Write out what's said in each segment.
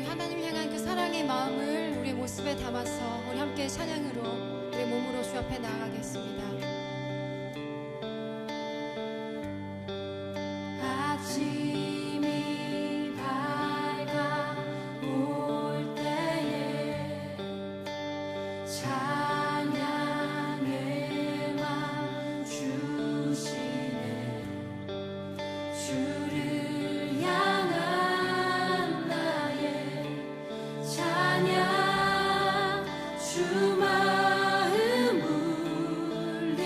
하나님 향한 그 사랑의 마음을 우리의 모습에 담아서 우리 함께 찬양으로 우리의 몸으로 주 앞에 나아가겠습니다. 아침이 밝아올 때에 찬양의 맘 주시네. 주를 향한 나의 찬양, 주 마음 울리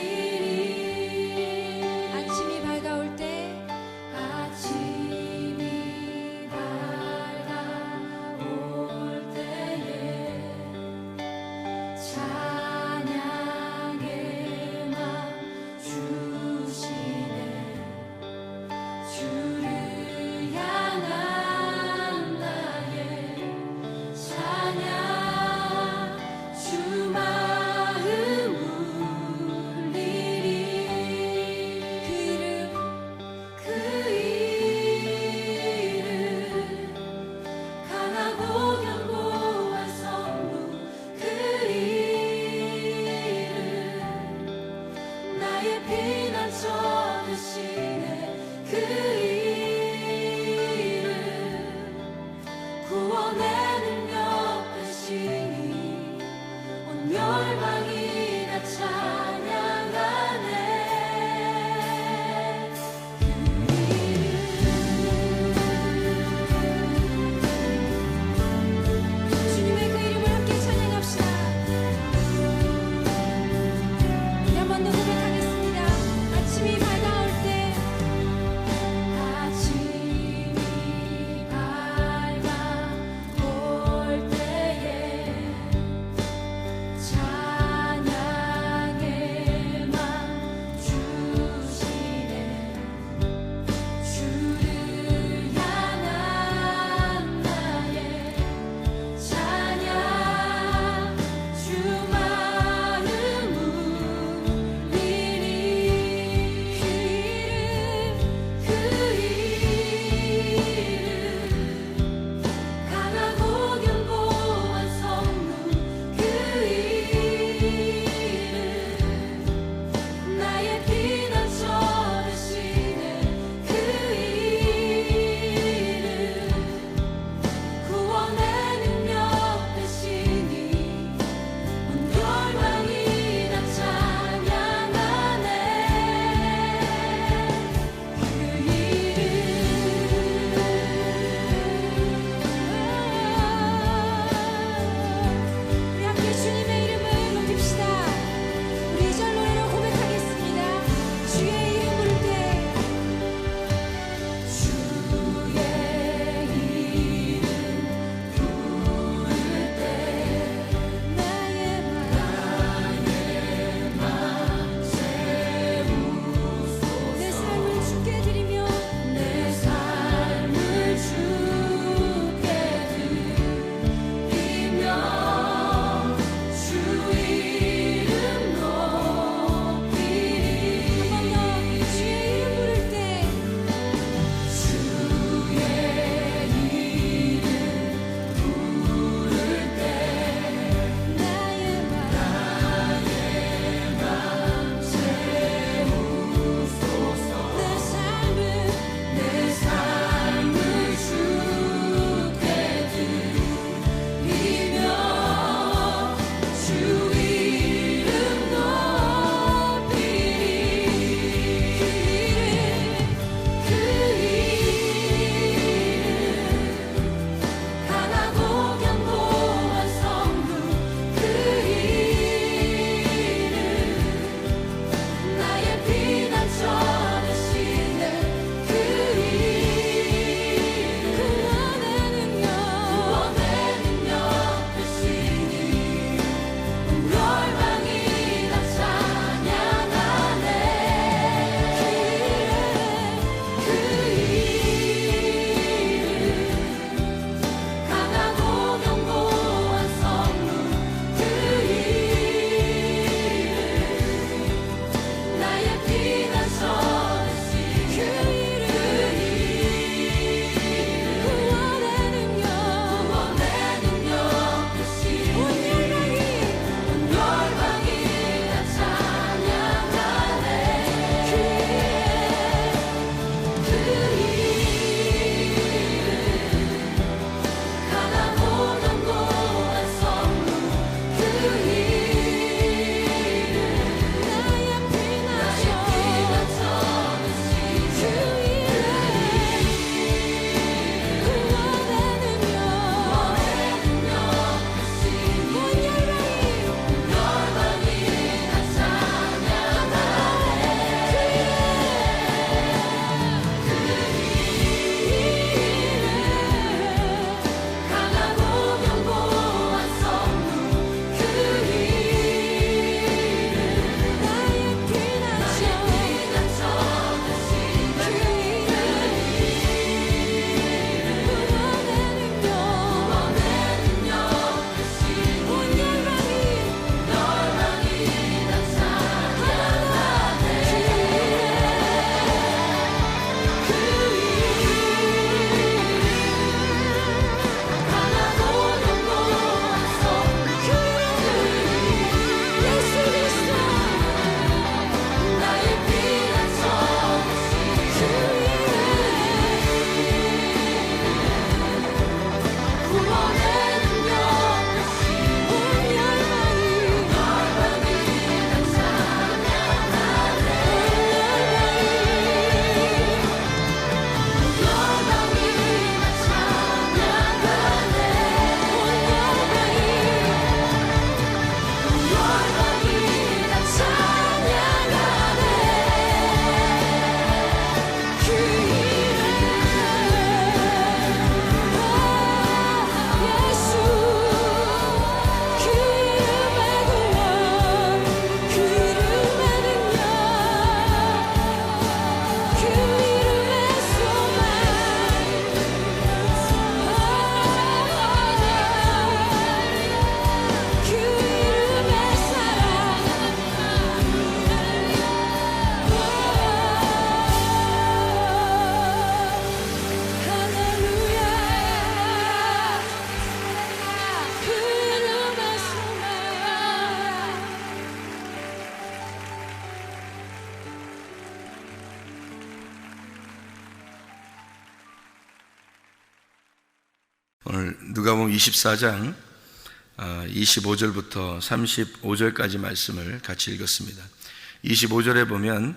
누가복음 24장 25절부터 35절까지 말씀을 같이 읽었습니다. 25절에 보면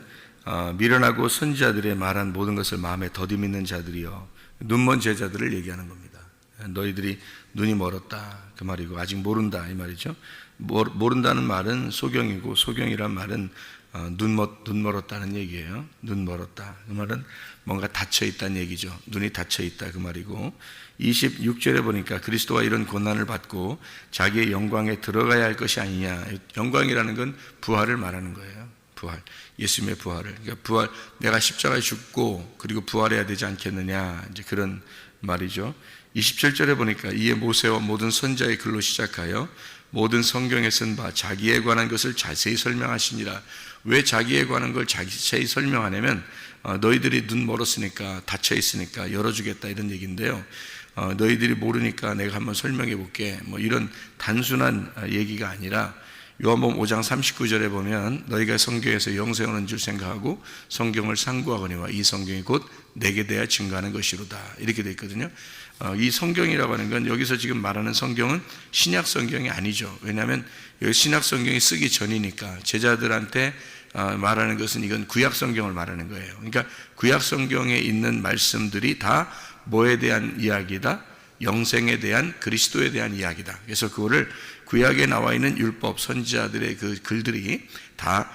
미련하고 선지자들의 말한 모든 것을 마음에 더디 믿는 자들이여, 눈먼 제자들을 얘기하는 겁니다. 너희들이 눈이 멀었다 그 말이고 아직 모른다 이 말이죠. 모른다는 말은 소경이고, 소경이란 말은 눈 멀었다는 얘기예요. 눈 멀었다 그 말은 뭔가 닫혀 있다는 얘기죠. 눈이 닫혀 있다 그 말이고, 26절에 보니까 그리스도가 이런 고난을 받고 자기의 영광에 들어가야 할 것이 아니냐. 영광이라는 건 부활을 말하는 거예요. 부활, 예수님의 부활을. 그러니까 부활, 내가 십자가에 죽고 그리고 부활해야 되지 않겠느냐, 이제 그런 말이죠. 27절에 보니까 이에 모세와 모든 선지자의 글로 시작하여 모든 성경에 쓴 바 자기에 관한 것을 자세히 설명하시니라. 왜 자기에 관한 걸 자세히 설명하냐면 너희들이 눈 멀었으니까, 닫혀 있으니까 열어주겠다 이런 얘기인데요. 너희들이 모르니까 내가 한번 설명해 볼게, 뭐 이런 단순한 얘기가 아니라, 요한복음 5장 39절에 보면 너희가 성경에서 영생을 얻는 줄 생각하고 성경을 상고하거니와 이 성경이 곧 내게 대하여 증거하는 것이로다 이렇게 되어 있거든요. 이 성경이라고 하는 건 여기서 지금 말하는 성경은 신약 성경이 아니죠. 왜냐하면 여기 신약 성경이 쓰기 전이니까 제자들한테 말하는 것은 이건 구약 성경을 말하는 거예요. 그러니까 구약 성경에 있는 말씀들이 다 뭐에 대한 이야기다? 영생에 대한, 그리스도에 대한 이야기다. 그래서 그거를 구약에 나와 있는 율법 선지자들의 그 글들이 다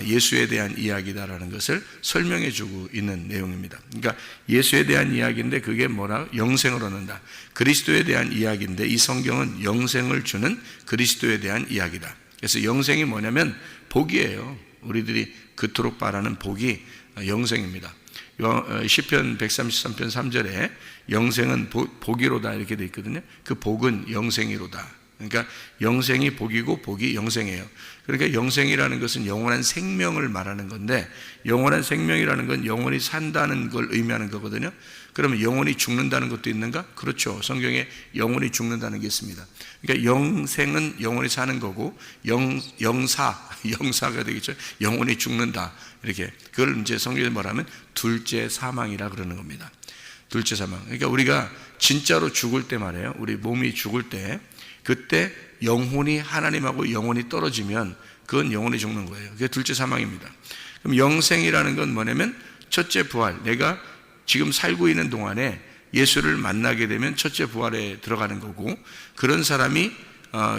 예수에 대한 이야기다라는 것을 설명해 주고 있는 내용입니다. 그러니까 예수에 대한 이야기인데 그게 뭐라? 영생을 얻는다. 그리스도에 대한 이야기인데 이 성경은 영생을 주는 그리스도에 대한 이야기다. 그래서 영생이 뭐냐면 복이에요. 우리들이 그토록 바라는 복이 영생입니다. 시편 133편 3절에 영생은 복이로다 이렇게 되어 있거든요. 그 복은 영생이로다. 그러니까 영생이 복이고 복이 영생이에요. 그러니까 영생이라는 것은 영원한 생명을 말하는 건데, 영원한 생명이라는 건 영원히 산다는 걸 의미하는 거거든요. 그러면 영원히 죽는다는 것도 있는가? 그렇죠. 성경에 영원히 죽는다는 게 있습니다. 그러니까 영생은 영원히 사는 거고, 영사가 되겠죠. 영원히 죽는다 이렇게. 그걸 이제 성경에 뭐라면 둘째 사망이라 그러는 겁니다. 둘째 사망. 그러니까 우리가 진짜로 죽을 때 말이에요. 우리 몸이 죽을 때, 그때 영혼이 하나님하고 영혼이 떨어지면 그건 영혼이 죽는 거예요. 그게 둘째 사망입니다. 그럼 영생이라는 건 뭐냐면 첫째 부활. 내가 지금 살고 있는 동안에 예수를 만나게 되면 첫째 부활에 들어가는 거고, 그런 사람이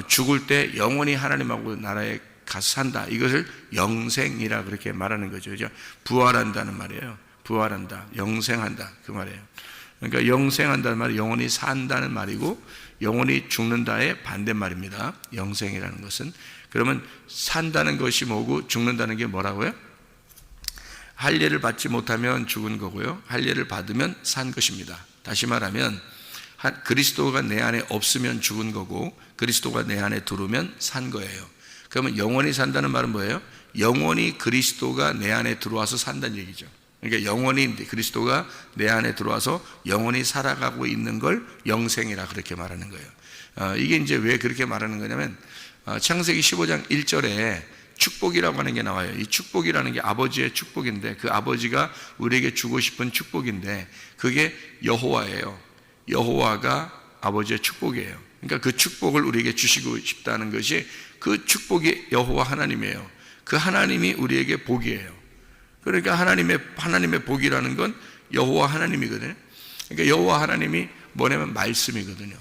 죽을 때 영원히 하나님하고 나라에 가서 산다. 이것을 영생이라 그렇게 말하는 거죠. 그죠? 부활한다는 말이에요. 부활한다, 영생한다 그 말이에요. 그러니까 영생한다는 말이 영원히 산다는 말이고, 영원히 죽는다의 반대말입니다. 영생이라는 것은. 그러면 산다는 것이 뭐고 죽는다는 게 뭐라고요? 할례를 받지 못하면 죽은 거고요, 할례를 받으면 산 것입니다. 다시 말하면 그리스도가 내 안에 없으면 죽은 거고, 그리스도가 내 안에 들어오면 산 거예요. 그러면 영원히 산다는 말은 뭐예요? 영원히 그리스도가 내 안에 들어와서 산다는 얘기죠. 그러니까 영원히 그리스도가 내 안에 들어와서 영원히 살아가고 있는 걸 영생이라 그렇게 말하는 거예요. 이게 이제 왜 그렇게 말하는 거냐면, 창세기 15장 1절에 축복이라고 하는 게 나와요. 이 축복이라는 게 아버지의 축복인데, 그 아버지가 우리에게 주고 싶은 축복인데 그게 여호와예요. 여호와가 아버지의 축복이에요. 그러니까 그 축복을 우리에게 주시고 싶다는 것이, 그 축복이 여호와 하나님이에요. 그 하나님이 우리에게 복이에요. 그러니까 하나님의 복이라는 건 여호와 하나님이거든요. 그러니까 여호와 하나님이 뭐냐면 말씀이거든요.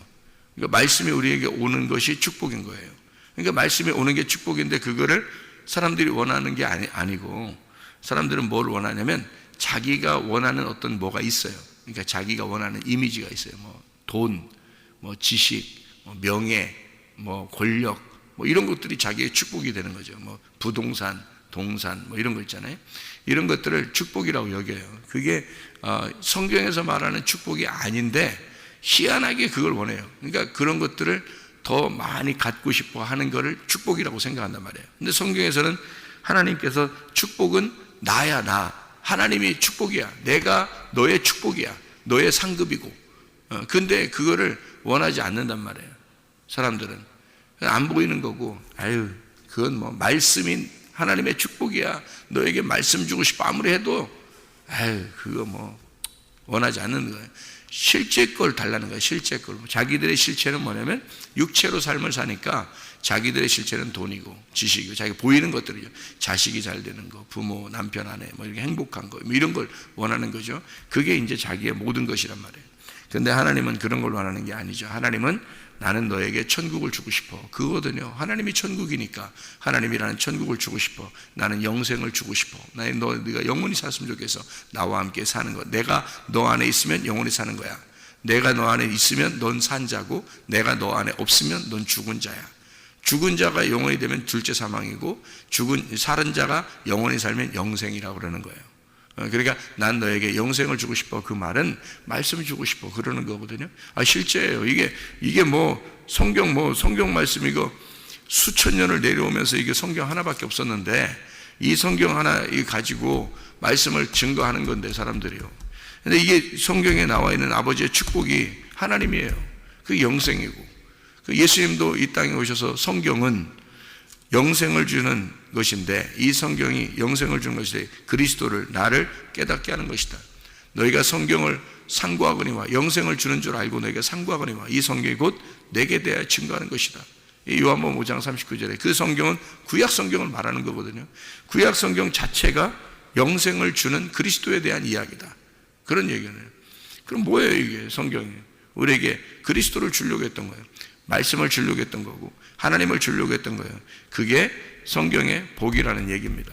그러니까 말씀이 우리에게 오는 것이 축복인 거예요. 그러니까 말씀이 오는 게 축복인데, 그거를 사람들이 원하는 게 아니고, 사람들은 뭘 원하냐면 자기가 원하는 어떤 뭐가 있어요. 그러니까 자기가 원하는 이미지가 있어요. 뭐 돈, 뭐 지식, 뭐 명예, 뭐 권력, 뭐 이런 것들이 자기의 축복이 되는 거죠. 뭐 부동산, 동산, 뭐 이런 거 있잖아요. 이런 것들을 축복이라고 여겨요. 그게 성경에서 말하는 축복이 아닌데 희한하게 그걸 원해요. 그러니까 그런 것들을 더 많이 갖고 싶어 하는 것을 축복이라고 생각한단 말이에요. 근데 성경에서는 하나님께서 축복은 나야, 나. 하나님이 축복이야. 내가 너의 축복이야. 너의 상급이고. 근데 그거를 원하지 않는단 말이에요. 사람들은. 안 보이는 거고, 아유, 그건 뭐 말씀인 하나님의 축복이야. 너에게 말씀 주고 싶어 아무리 해도, 아유, 그거 뭐 원하지 않는 거예요. 실제 걸 달라는 거예요. 실제 걸. 자기들의 실체는 뭐냐면 육체로 삶을 사니까 자기들의 실체는 돈이고 지식이고 자기가 보이는 것들이죠. 자식이 잘 되는 거, 부모, 남편, 아내 뭐 이렇게 행복한 거, 뭐 이런 걸 원하는 거죠. 그게 이제 자기의 모든 것이란 말이에요. 그런데 하나님은 그런 걸 원하는 게 아니죠. 하나님은 나는 너에게 천국을 주고 싶어. 그거거든요. 하나님이 천국이니까 하나님이라는 천국을 주고 싶어. 나는 영생을 주고 싶어. 네가 영원히 살았으면 좋겠어. 나와 함께 사는 거. 내가 너 안에 있으면 영원히 사는 거야. 내가 너 안에 있으면 넌 산 자고 내가 너 안에 없으면 넌 죽은 자야. 죽은 자가 영원히 되면 둘째 사망이고 살은 자가 영원히 살면 영생이라고 그러는 거예요. 그러니까 난 너에게 영생을 주고 싶어. 그 말은 말씀을 주고 싶어. 그러는 거거든요. 실제예요. 이게 성경 말씀 이거 수천 년을 내려오면서 이게 성경 하나밖에 없었는데 이 성경 하나 가지고 말씀을 증거하는 건데 사람들이요. 근데 이게 성경에 나와 있는 아버지의 축복이 하나님이에요. 그게 영생이고. 예수님도 이 땅에 오셔서 성경은 영생을 주는 것인데 이 성경이 영생을 주는 것인데 그리스도를 나를 깨닫게 하는 것이다. 너희가 성경을 상고하거니와 영생을 주는 줄 알고 너희가 상고하거니와 이 성경이 곧 내게 대하여 증거하는 것이다. 요한복음 5장 39절에 그 성경은 구약 성경을 말하는 거거든요. 구약 성경 자체가 영생을 주는 그리스도에 대한 이야기다. 그런 얘기는. 그럼 뭐예요 이게 성경이? 우리에게 그리스도를 주려고 했던 거예요. 말씀을 주려고 했던 거고 하나님을 주려고 했던 거예요. 그게 성경의 복이라는 얘기입니다.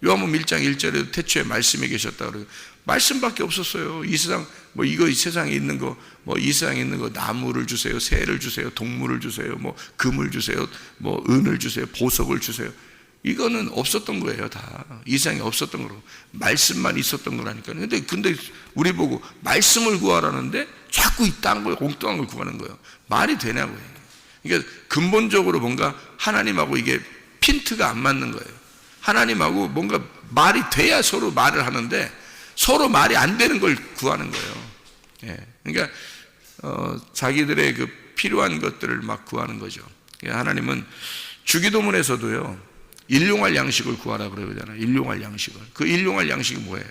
요한복음 1장 1절에도 태초에 말씀이 계셨다 그래요. 말씀밖에 없었어요. 이 세상 이 세상에 있는 거 이 세상에 있는 거 나무를 주세요, 새를 주세요, 동물을 주세요, 금을 주세요, 은을 주세요, 보석을 주세요. 이거는 없었던 거예요. 다 이 세상에 없었던 거로 말씀만 있었던 거라니까요. 근데 우리 보고 말씀을 구하라는데 자꾸 이 딴 걸 엉뚱한 걸 구하는 거예요. 말이 되냐고요. 그러니까 근본적으로 뭔가 하나님하고 이게 핀트가 안 맞는 거예요. 하나님하고 뭔가 말이 돼야 서로 말을 하는데 서로 말이 안 되는 걸 구하는 거예요. 그러니까 자기들의 그 필요한 것들을 막 구하는 거죠. 하나님은 주기도문에서도요. 일용할 양식을 구하라 그러잖아요. 일용할 양식을. 그 일용할 양식이 뭐예요?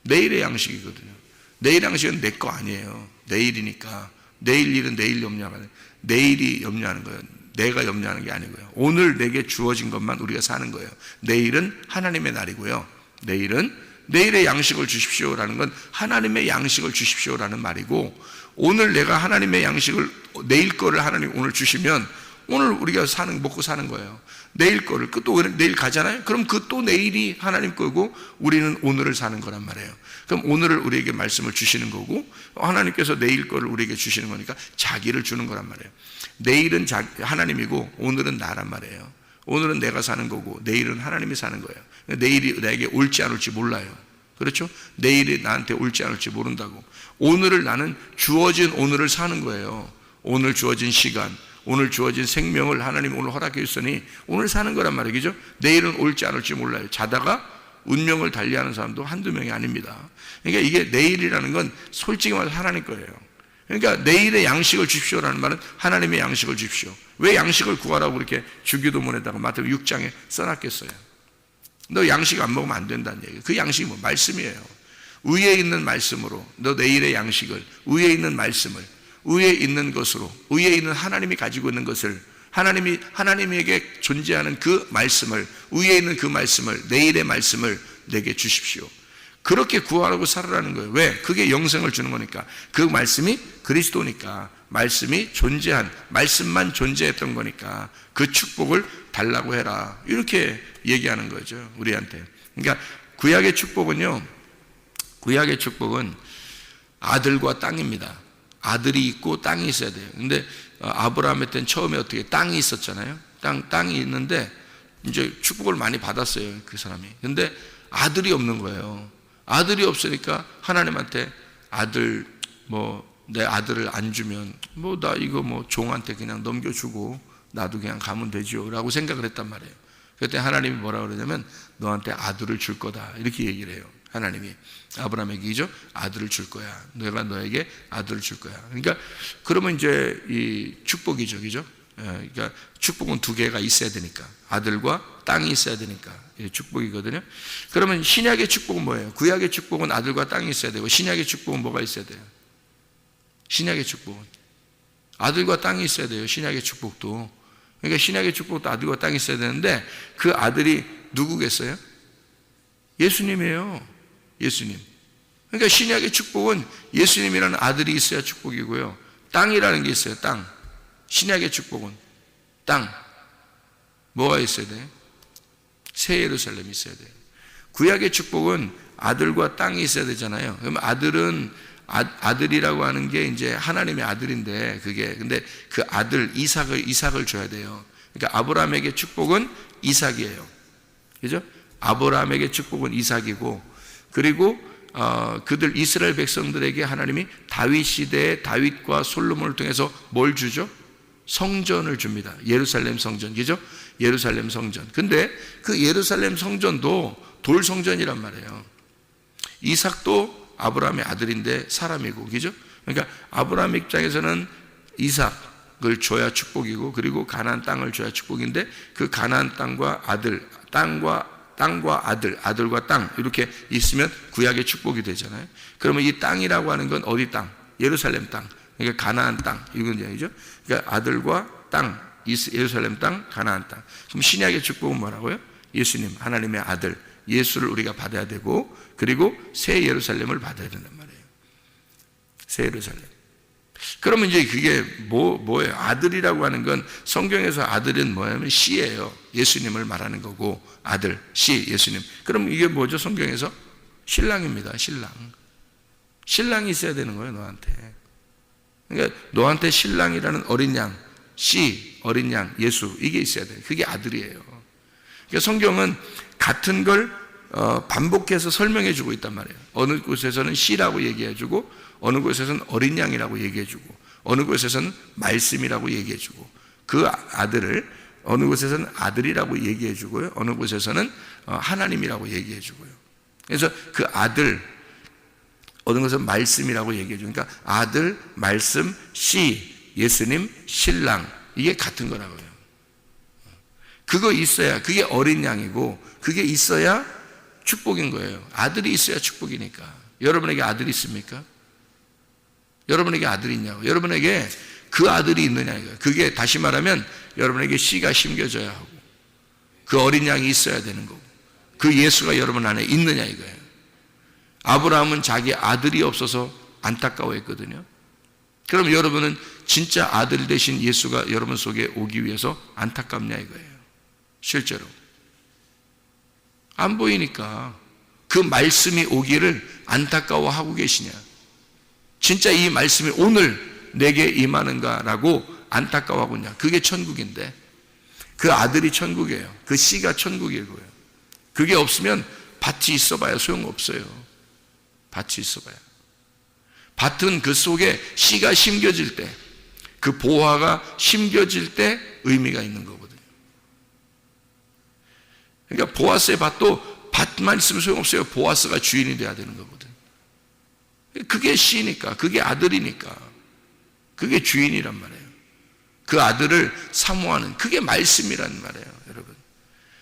내일의 양식이거든요. 내일 양식은 내 거 아니에요. 내일이니까. 내일 일은 내일 염려하는. 내일이 염려하는 거예요. 내가 염려하는 게 아니고요. 오늘 내게 주어진 것만 우리가 사는 거예요. 내일은 하나님의 날이고요. 내일은 내일의 양식을 주십시오라는 건 하나님의 양식을 주십시오라는 말이고 오늘 내가 하나님의 양식을 내일 거를 하나님 오늘 주시면 오늘 우리가 먹고 사는 거예요. 내일 거를 또 내일 가잖아요. 그럼 그 또 내일이 하나님 거고 우리는 오늘을 사는 거란 말이에요. 그럼 오늘을 우리에게 말씀을 주시는 거고 하나님께서 내일 거를 우리에게 주시는 거니까 자기를 주는 거란 말이에요. 내일은 하나님이고 오늘은 나란 말이에요. 오늘은 내가 사는 거고 내일은 하나님이 사는 거예요. 내일이 나에게 올지 안 올지 몰라요. 그렇죠? 내일이 나한테 올지 안 올지 모른다고. 오늘을 나는 주어진 오늘을 사는 거예요. 오늘 주어진 시간, 오늘 주어진 생명을 하나님 오늘 허락해 주셨으니 오늘 사는 거란 말이죠. 내일은 올지 안 올지 몰라요. 자다가 운명을 달리하는 사람도 한두 명이 아닙니다. 그러니까 이게 내일이라는 건 솔직히 말해서 하나님 거예요. 그러니까 내일의 양식을 주십시오라는 말은 하나님의 양식을 주십시오. 왜 양식을 구하라고 그렇게 주기도문에다가 마태복음 6장에 써놨겠어요? 너 양식 안 먹으면 안 된다는 얘기예요. 그 양식이 말씀이에요. 위에 있는 말씀으로 너 내일의 양식을 위에 있는 말씀을 위에 있는 것으로 위에 있는 하나님이 가지고 있는 것을 하나님에게 존재하는 그 말씀을 위에 있는 그 말씀을 내일의 말씀을 내게 주십시오. 그렇게 구하라고 살아라는 거예요. 왜? 그게 영생을 주는 거니까. 그 말씀이 그리스도니까. 말씀이 말씀만 존재했던 거니까 그 축복을 달라고 해라. 이렇게 얘기하는 거죠. 우리한테. 그러니까 구약의 축복은 아들과 땅입니다. 아들이 있고 땅이 있어야 돼요. 근데 아브라함의 때는 처음에 어떻게 땅이 있었잖아요. 땅이 있는데 이제 축복을 많이 받았어요. 그 사람이. 근데 아들이 없는 거예요. 아들이 없으니까 하나님한테 내 아들을 안 주면 나 이거 종한테 그냥 넘겨주고 나도 그냥 가면 되죠 라고 생각을 했단 말이에요. 그때 하나님이 뭐라고 그러냐면 너한테 아들을 줄 거다 이렇게 얘기를 해요. 하나님이 아브라함에게 아들을 줄 거야. 내가 너에게 아들을 줄 거야. 그러니까 그러면 이제 이 축복이죠, 그죠? 그러니까 축복은 두 개가 있어야 되니까, 아들과 땅이 있어야 되니까 이게 축복이거든요. 그러면 신약의 축복은 뭐예요? 구약의 축복은 아들과 땅이 있어야 되고, 신약의 축복은 뭐가 있어야 돼요? 신약의 축복은 아들과 땅이 있어야 돼요. 신약의 축복도. 그러니까 신약의 축복도 아들과 땅이 있어야 되는데, 그 아들이 누구겠어요? 예수님이에요. 예수님. 그러니까 신약의 축복은 예수님이라는 아들이 있어야 축복이고요, 땅이라는 게 있어요. 땅. 신약의 축복은 땅. 뭐가 있어야 돼요? 새 예루살렘이 있어야 돼요. 구약의 축복은 아들과 땅이 있어야 되잖아요. 그럼 아들이라고 하는 게 이제 하나님의 아들인데, 근데 그 아들 이삭을 줘야 돼요. 그러니까 아브라함에게 축복은 이삭이에요. 그죠? 아브라함에게 축복은 이삭이고, 그리고 그들 이스라엘 백성들에게 하나님이 다윗 시대의 다윗과 솔로몬을 통해서 뭘 주죠? 성전을 줍니다. 예루살렘 성전. 그죠? 예루살렘 성전. 근데 그 예루살렘 성전도 돌 성전이란 말이에요. 이삭도 아브라함의 아들인데 사람이고, 그죠? 그러니까 아브라함 입장에서는 이삭을 줘야 축복이고, 그리고 가나안 땅을 줘야 축복인데, 그 가나안 땅과 아들, 땅과 아들, 아들과 땅 이렇게 있으면 구약의 축복이 되잖아요. 그러면 이 땅이라고 하는 건 어디 땅? 예루살렘 땅. 그러니까 가나안 땅, 이건 얘기죠. 그러니까 아들과 땅, 예루살렘 땅, 가나안 땅. 그럼 신약의 축복은 뭐라고요? 예수님, 하나님의 아들, 예수를 우리가 받아야 되고, 그리고 새 예루살렘을 받아야 된단 말이에요. 새 예루살렘. 그러면 이제 그게 뭐예요? 아들이라고 하는 건, 성경에서 아들은 뭐냐면 씨예요. 예수님을 말하는 거고, 아들, 씨, 예수님. 그럼 이게 뭐죠? 성경에서? 신랑입니다. 신랑. 신랑이 있어야 되는 거예요, 너한테. 그러니까 너한테 신랑이라는 어린 양, 씨, 어린 양, 예수, 이게 있어야 돼요. 그게 아들이에요. 그러니까 성경은 같은 걸 반복해서 설명해 주고 있단 말이에요. 어느 곳에서는 씨라고 얘기해 주고, 어느 곳에서는 어린 양이라고 얘기해 주고, 어느 곳에서는 말씀이라고 얘기해 주고, 그 아들을 어느 곳에서는 아들이라고 얘기해 주고요, 어느 곳에서는 하나님이라고 얘기해 주고요. 그래서 그 아들, 어느 것은 말씀이라고 얘기해 주고, 그러니까 아들, 말씀, 씨, 예수님, 신랑, 이게 같은 거라고요. 그거 있어야, 그게 어린 양이고, 그게 있어야 축복인 거예요. 아들이 있어야 축복이니까. 여러분에게 아들이 있습니까? 여러분에게 아들이 있냐고. 여러분에게 그 아들이 있느냐 이거예요. 그게 다시 말하면 여러분에게 씨가 심겨져야 하고, 그 어린 양이 있어야 되는 거고, 그 예수가 여러분 안에 있느냐 이거예요. 아브라함은 자기 아들이 없어서 안타까워했거든요. 그럼 여러분은 진짜 아들 되신 예수가 여러분 속에 오기 위해서 안타깝냐 이거예요. 실제로 안 보이니까 그 말씀이 오기를 안타까워하고 계시냐, 진짜 이 말씀이 오늘 내게 임하는가라고 안타까워하고 있냐. 그게 천국인데, 그 아들이 천국이에요. 그 씨가 천국이고요. 그게 없으면 밭이 있어봐야 소용없어요. 밭이 있어봐야. 밭은 그 속에 씨가 심겨질 때, 그 보화가 심겨질 때 의미가 있는 거거든요. 그러니까 보아스의 밭도 밭만 있으면 소용없어요. 보아스가 주인이 돼야 되는 거거든요. 그게 씨니까, 그게 아들이니까, 그게 주인이란 말이에요. 그 아들을 사모하는, 그게 말씀이란 말이에요, 여러분.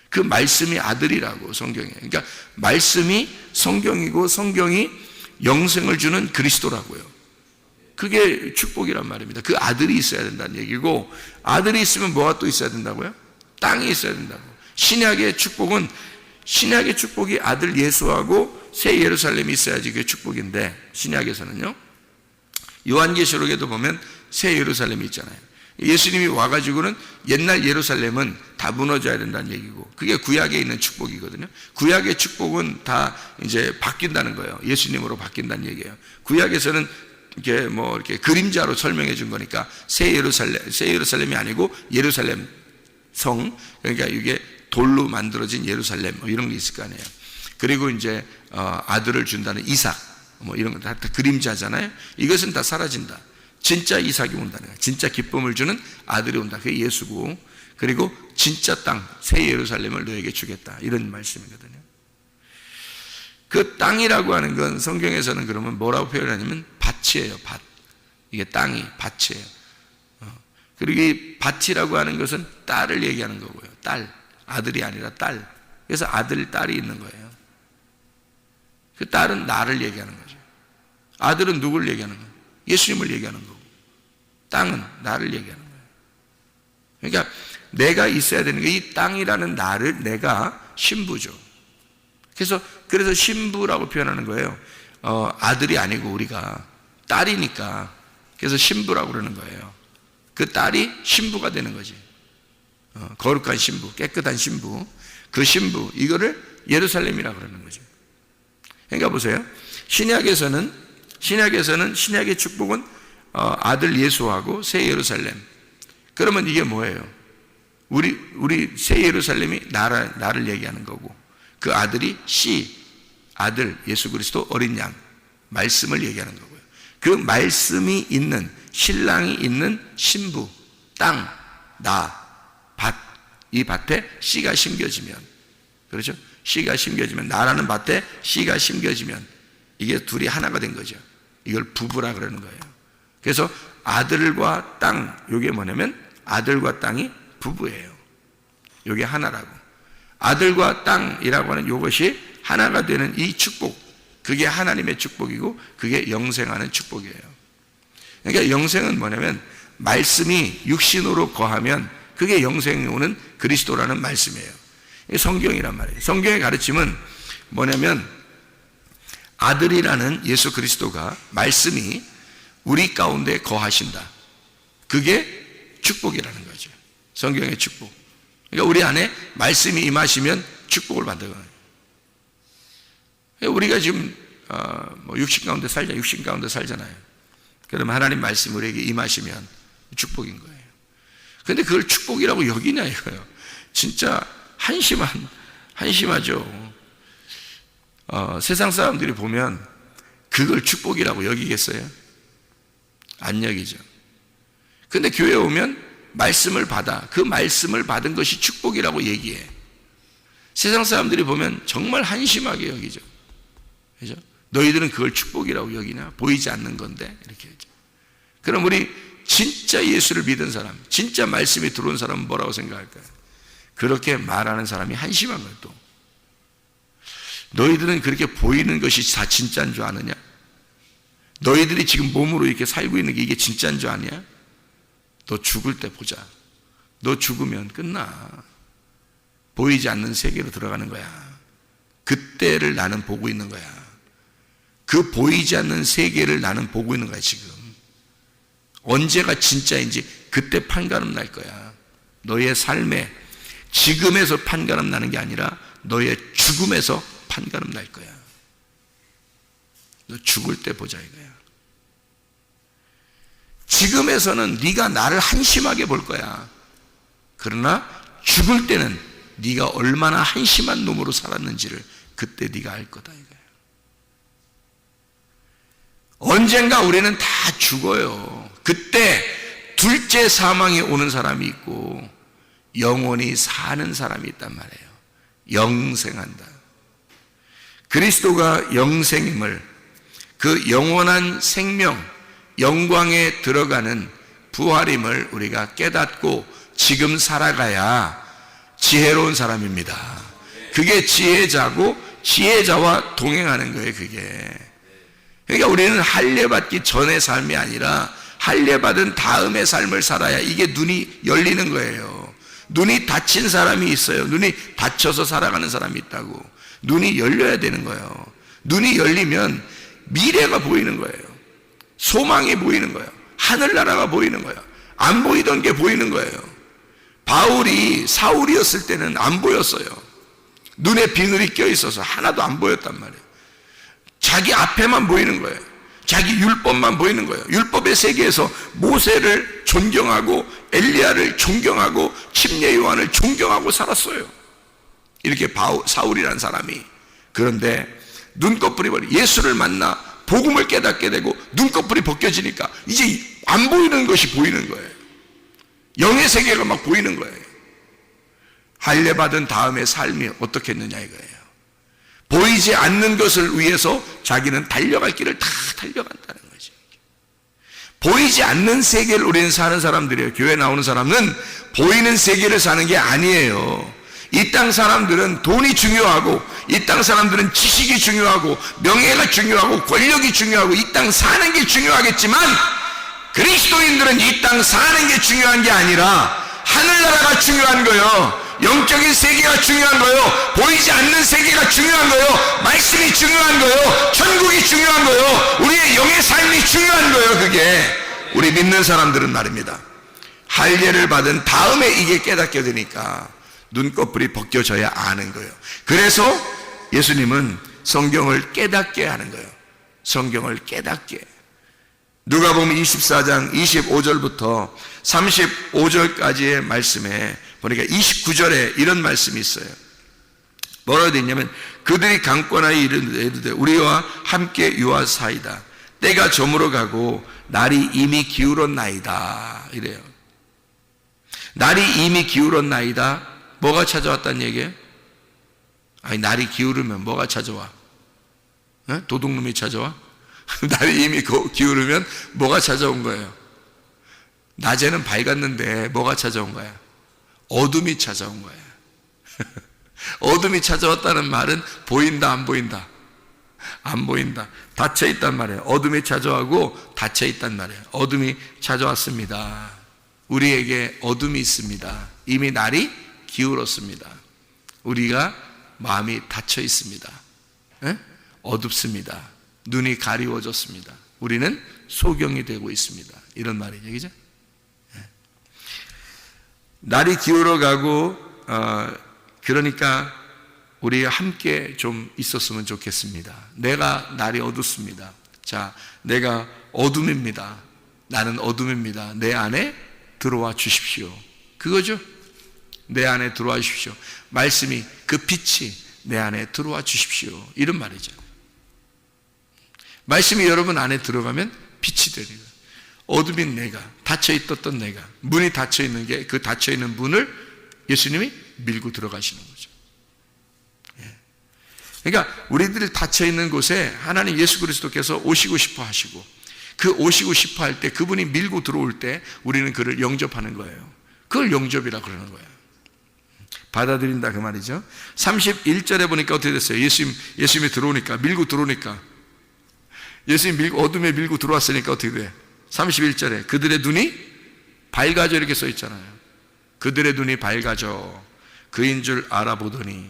그 말씀이 아들이라고, 성경에. 그러니까 말씀이 성경이고, 성경이 영생을 주는 그리스도라고요. 그게 축복이란 말입니다. 그 아들이 있어야 된다는 얘기고, 아들이 있으면 뭐가 또 있어야 된다고요? 땅이 있어야 된다고. 신약의 축복은, 신약의 축복이 아들 예수하고 새 예루살렘이 있어야지 그게 축복인데, 신약에서는요, 요한계시록에도 보면 새 예루살렘이 있잖아요. 예수님이 와가지고는 옛날 예루살렘은 다 무너져야 된다는 얘기고, 그게 구약에 있는 축복이거든요. 구약의 축복은 다 이제 바뀐다는 거예요. 예수님으로 바뀐다는 얘기예요. 구약에서는 이게 뭐 이렇게 그림자로 설명해 준 거니까 새 예루살렘이 아니고 예루살렘 성, 그러니까 이게 돌로 만들어진 예루살렘 뭐 이런 게 있을 거 아니에요. 그리고 이제 아들을 준다는 이삭 뭐 이런 거 다 그림자잖아요. 이것은 다 사라진다. 진짜 이삭이 온다는 거예요. 진짜 기쁨을 주는 아들이 온다. 그게 예수고, 그리고 진짜 땅 새 예루살렘을 너에게 주겠다, 이런 말씀이거든요. 그 땅이라고 하는 건 성경에서는 그러면 뭐라고 표현하냐면 밭이에요. 밭. 이게 땅이 밭이에요. 그리고 이 밭이라고 하는 것은 딸을 얘기하는 거고요. 딸, 아들이 아니라 딸. 그래서 아들, 딸이 있는 거예요. 그 딸은 나를 얘기하는 거죠. 아들은 누구를 얘기하는 거예요? 예수님을 얘기하는 거고, 땅은 나를 얘기하는 거예요. 그러니까 내가 있어야 되는 게, 이 땅이라는 나를 내가 신부죠. 그래서 신부라고 표현하는 거예요. 아들이 아니고 우리가 딸이니까, 그래서 신부라고 그러는 거예요. 그 딸이 신부가 되는 거지. 거룩한 신부, 깨끗한 신부. 그 신부, 이거를 예루살렘이라고 그러는 거죠. 그러니까 보세요. 신약의 축복은 아들 예수하고 새 예루살렘. 그러면 이게 뭐예요? 우리 새 예루살렘이 나를 얘기하는 거고, 그 아들이 아들 예수 그리스도 어린 양, 말씀을 얘기하는 거고요. 그 말씀이 있는, 신랑이 있는 신부, 땅, 나, 밭, 이 밭에 씨가 심겨지면, 그렇죠? 씨가 심겨지면, 나라는 밭에 씨가 심겨지면 이게 둘이 하나가 된 거죠. 이걸 부부라 그러는 거예요. 그래서 아들과 땅, 이게 뭐냐면 아들과 땅이 부부예요. 이게 하나라고. 아들과 땅이라고 하는 이것이 하나가 되는 이 축복, 그게 하나님의 축복이고, 그게 영생하는 축복이에요. 그러니까 영생은 뭐냐면 말씀이 육신으로 거하면 그게 영생이 오는 그리스도라는 말씀이에요. 성경이란 말이에요. 성경의 가르침은 뭐냐면 아들이라는 예수 그리스도가, 말씀이 우리 가운데 거하신다. 그게 축복이라는 거죠. 성경의 축복. 그러니까 우리 안에 말씀이 임하시면 축복을 받는 거예요. 우리가 지금 육신 가운데 살잖아요. 그러면 하나님 말씀이 우리에게 임하시면 축복인 거예요. 그런데 그걸 축복이라고 여기냐 이거예요. 진짜 한심하죠. 세상 사람들이 보면 그걸 축복이라고 여기겠어요? 안 여기죠. 근데 교회에 오면 말씀을 받아, 그 말씀을 받은 것이 축복이라고 얘기해. 세상 사람들이 보면 정말 한심하게 여기죠. 그죠? 너희들은 그걸 축복이라고 여기냐? 보이지 않는 건데, 이렇게 하죠. 그럼 우리 진짜 예수를 믿은 사람, 진짜 말씀이 들어온 사람은 뭐라고 생각할까요? 그렇게 말하는 사람이 한심한 거예요. 또 너희들은 그렇게 보이는 것이 다 진짜인 줄 아느냐? 너희들이 지금 몸으로 이렇게 살고 있는 게 이게 진짜인 줄 아냐? 너 죽을 때 보자. 너 죽으면 끝나. 보이지 않는 세계로 들어가는 거야. 그때를 나는 보고 있는 거야. 그 보이지 않는 세계를 나는 보고 있는 거야. 지금 언제가 진짜인지 그때 판가름 날 거야. 너의 삶에 지금에서 판가름 나는 게 아니라 너의 죽음에서 판가름 날 거야. 너 죽을 때 보자 이거야. 지금에서는 네가 나를 한심하게 볼 거야. 그러나 죽을 때는 네가 얼마나 한심한 놈으로 살았는지를 그때 네가 알 거다 이거야. 언젠가 우리는 다 죽어요. 그때 둘째 사망이 오는 사람이 있고 영원히 사는 사람이 있단 말이에요. 영생한다. 그리스도가 영생임을, 그 영원한 생명, 영광에 들어가는 부활임을 우리가 깨닫고 지금 살아가야 지혜로운 사람입니다. 그게 지혜자고 지혜자와 동행하는 거예요. 그게. 그러니까 우리는 할례받기 전의 삶이 아니라 할례받은 다음의 삶을 살아야 이게 눈이 열리는 거예요. 눈이 닫힌 사람이 있어요. 눈이 닫혀서 살아가는 사람이 있다고. 눈이 열려야 되는 거예요. 눈이 열리면 미래가 보이는 거예요. 소망이 보이는 거예요. 하늘나라가 보이는 거예요. 안 보이던 게 보이는 거예요. 바울이 사울이었을 때는 안 보였어요. 눈에 비늘이 껴있어서 하나도 안 보였단 말이에요. 자기 앞에만 보이는 거예요. 자기 율법만 보이는 거예요. 율법의 세계에서 모세를 존경하고 엘리야를 존경하고 침례 요한을 존경하고 살았어요. 이렇게 사울이라는 사람이. 그런데 눈꺼풀이 버리 예수를 만나 복음을 깨닫게 되고 눈꺼풀이 벗겨지니까 이제 안 보이는 것이 보이는 거예요. 영의 세계가 막 보이는 거예요. 할례받은 다음의 삶이 어떻게 했느냐 이거예요. 보이지 않는 것을 위해서 자기는 달려갈 길을 다 달려간다는 거지. 보이지 않는 세계를 우리는 사는 사람들이에요. 교회 나오는 사람은 보이는 세계를 사는 게 아니에요. 이 땅 사람들은 돈이 중요하고, 이 땅 사람들은 지식이 중요하고, 명예가 중요하고, 권력이 중요하고, 이 땅 사는 게 중요하겠지만, 그리스도인들은 이 땅 사는 게 중요한 게 아니라 하늘나라가 중요한 거예요. 영적인 세계가 중요한 거예요. 보이지 않는 세계가 중요한 거예요. 말씀이 중요한 거예요. 천국이 중요한 거예요. 우리의 영의 삶이 중요한 거예요. 그게 우리 믿는 사람들은 말입니다. 할례를 받은 다음에 이게 깨닫게 되니까 눈꺼풀이 벗겨져야 아는 거예요. 그래서 예수님은 성경을 깨닫게 하는 거예요. 성경을 깨닫게. 누가복음 24장 25절부터 35절까지의 말씀에 보니까 29절에 이런 말씀이 있어요. 뭐라고 되어 있냐면, 그들이 강권하여 이르되 우리와 함께 유하사이다. 때가 저물어 가고 날이 이미 기울었나이다. 이래요. 날이 이미 기울었나이다. 뭐가 찾아왔다는 얘기예요? 아니, 날이 기울으면 뭐가 찾아와? 도둑놈이 찾아와? 날이 이미 기울으면 뭐가 찾아온 거예요? 낮에는 밝았는데 뭐가 찾아온 거야? 어둠이 찾아온 거야. 어둠이 찾아왔다는 말은 보인다, 안 보인다? 안 보인다. 닫혀 있단 말이에요. 어둠이 찾아오고 닫혀 있단 말이에요. 어둠이 찾아왔습니다. 우리에게 어둠이 있습니다. 이미 날이 기울었습니다. 우리가 마음이 닫혀 있습니다. 어둡습니다. 눈이 가리워졌습니다. 우리는 소경이 되고 있습니다. 이런 말이죠, 그죠? 날이 기울어가고 그러니까 우리 함께 좀 있었으면 좋겠습니다. 내가 날이 어둡습니다. 자, 내가 어둠입니다. 나는 어둠입니다. 내 안에 들어와 주십시오. 그거죠? 내 안에 들어와 주십시오. 말씀이, 그 빛이 내 안에 들어와 주십시오. 이런 말이죠. 말씀이 여러분 안에 들어가면 빛이 되는 거예요. 어둠인 내가, 닫혀있었던 내가, 문이 닫혀있는 게, 그 닫혀있는 문을 예수님이 밀고 들어가시는 거죠. 그러니까 우리들이 닫혀있는 곳에 하나님 예수 그리스도께서 오시고 싶어 하시고, 그 오시고 싶어 할 때, 그분이 밀고 들어올 때 우리는 그를 영접하는 거예요. 그걸 영접이라 그러는 거예요. 받아들인다 그 말이죠. 31절에 보니까 어떻게 됐어요? 예수님이 들어오니까, 밀고 들어오니까, 예수님이 어둠에 밀고 들어왔으니까 어떻게 돼? 31절에 그들의 눈이 밝아져 이렇게 써 있잖아요. 그들의 눈이 밝아져 그인 줄 알아보더니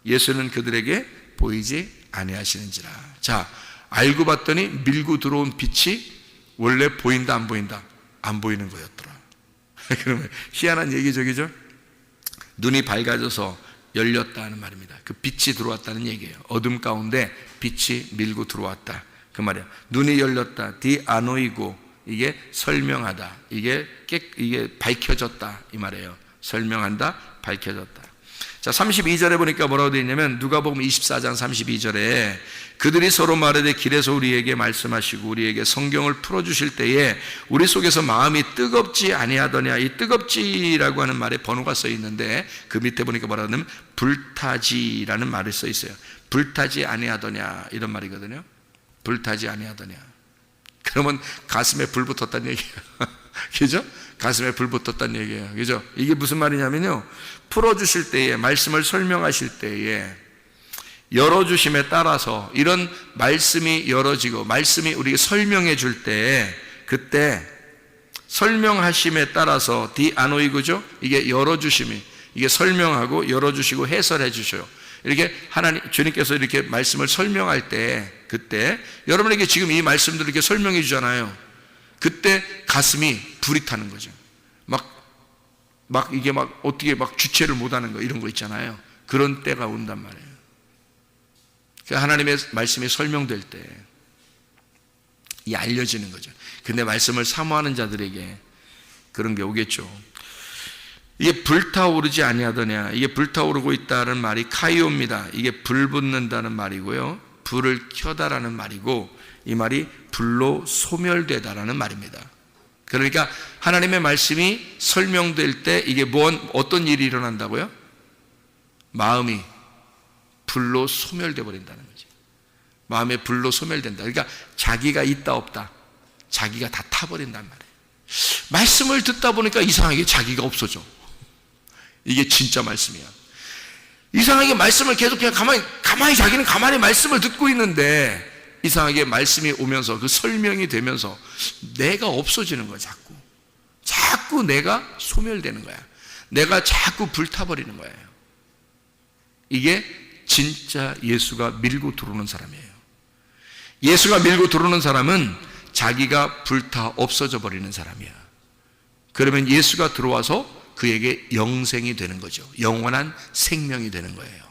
예수는 그들에게 보이지 아니하시는지라. 자, 알고 봤더니 밀고 들어온 빛이 원래 보인다, 안 보인다? 안 보이는 거였더라. 그러면 희한한 얘기죠, 그죠? 눈이 밝아져서 열렸다는 말입니다. 그 빛이 들어왔다는 얘기예요. 어둠 가운데 빛이 밀고 들어왔다. 그 말이야. 눈이 열렸다. 디아노이고, 이게 설명하다. 이게 밝혀졌다. 이 말이에요. 설명한다, 밝혀졌다. 자, 32절에 보니까 뭐라고 되어 있냐면, 누가복음 24장 32절에 그들이 서로 말하되 길에서 우리에게 말씀하시고 우리에게 성경을 풀어주실 때에 우리 속에서 마음이 뜨겁지 아니하더냐. 이 뜨겁지라고 하는 말에 번호가 써 있는데, 그 밑에 보니까 뭐라고 하냐면 불타지라는 말이 써 있어요. 불타지 아니하더냐, 이런 말이거든요. 불타지 아니하더냐. 그러면 가슴에 불 붙었다는 얘기예요. 그죠? 가슴에 불 붙었다는 얘기예요. 그죠? 이게 무슨 말이냐면요, 풀어주실 때에, 말씀을 설명하실 때에 열어주심에 따라서, 이런 말씀이 열어지고 말씀이 우리에게 설명해 줄 때, 그때 설명하심에 따라서 디아노이고죠? 이게 열어주심이, 이게 설명하고 열어주시고 해설해 주셔요. 이렇게 하나님, 주님께서 이렇게 말씀을 설명할 때, 그때 여러분에게 지금 이 말씀들을 이렇게 설명해 주잖아요. 그때 가슴이 불이 타는 거죠. 이게 어떻게 주체를 못하는 거, 이런 거 있잖아요. 그런 때가 온단 말이에요. 하나님의 말씀이 설명될 때 이 알려지는 거죠. 근데 말씀을 사모하는 자들에게 그런 게 오겠죠. 이게 불타오르지 아니하더냐. 이게 불타오르고 있다는 말이 카이오입니다. 이게 불 붙는다는 말이고요, 불을 켜다라는 말이고, 이 말이 불로 소멸되다라는 말입니다. 그러니까 하나님의 말씀이 설명될 때 이게 어떤 일이 일어난다고요? 마음이 불로 소멸돼 버린다는 거죠. 마음의 불로 소멸된다. 그러니까 자기가 있다 없다, 자기가 다 타버린단 말이에요. 말씀을 듣다 보니까 이상하게 자기가 없어져. 이게 진짜 말씀이야. 이상하게 말씀을 계속 그냥 가만히 자기는 가만히 말씀을 듣고 있는데 이상하게 말씀이 오면서 그 설명이 되면서 내가 없어지는 거야. 자꾸 내가 소멸되는 거야. 내가 자꾸 불타버리는 거예요. 이게 진짜 예수가 밀고 들어오는 사람이에요. 예수가 밀고 들어오는 사람은 자기가 불타 없어져 버리는 사람이야. 그러면 예수가 들어와서 그에게 영생이 되는 거죠. 영원한 생명이 되는 거예요.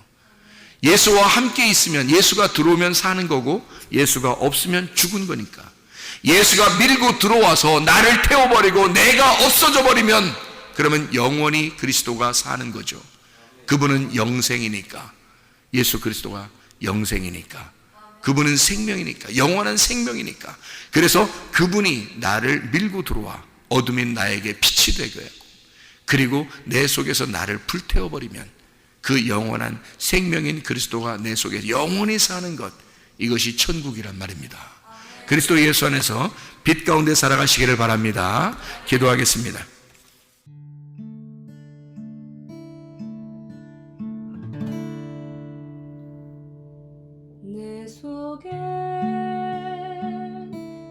예수와 함께 있으면 예수가 들어오면 사는 거고 예수가 없으면 죽은 거니까. 예수가 밀고 들어와서 나를 태워버리고 내가 없어져 버리면 그러면 영원히 그리스도가 사는 거죠. 그분은 영생이니까. 예수 그리스도가 영생이니까. 그분은 생명이니까. 영원한 생명이니까. 그래서 그분이 나를 밀고 들어와 어둠인 나에게 빛이 되게 하고 그리고 내 속에서 나를 불태워버리면 그 영원한 생명인 그리스도가 내 속에 영원히 사는 것, 이것이 천국이란 말입니다. 그리스도 예수 안에서 빛 가운데 살아가시기를 바랍니다. 기도하겠습니다. 내 속에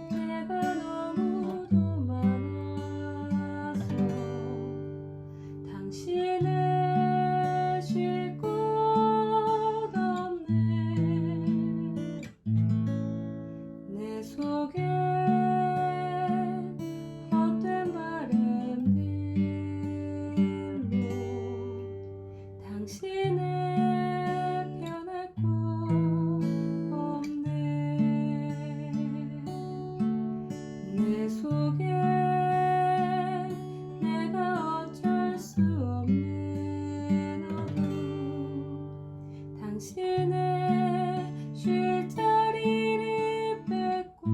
내가 너무도 많아서 당신을 쉴 곳 없네. 내 속에 헛된 바램들로 당신을 변할 곳 없네. 내 속에 내가 어쩔 수 없는 어둠 당신의 쉴 자리를 뺏고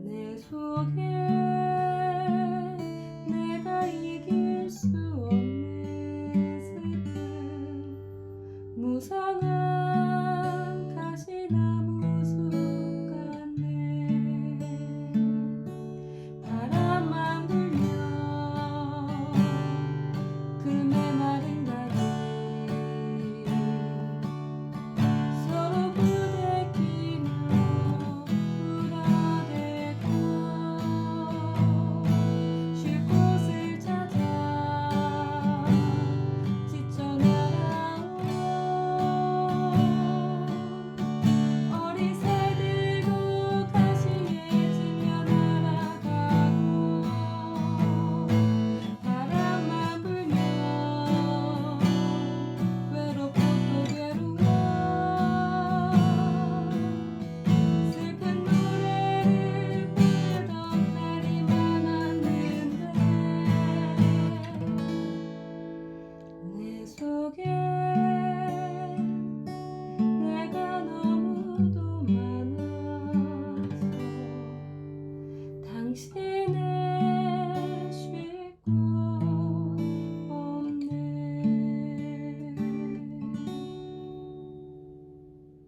내 속에 내가 이길 수 없는 슬픔 무성한 가시나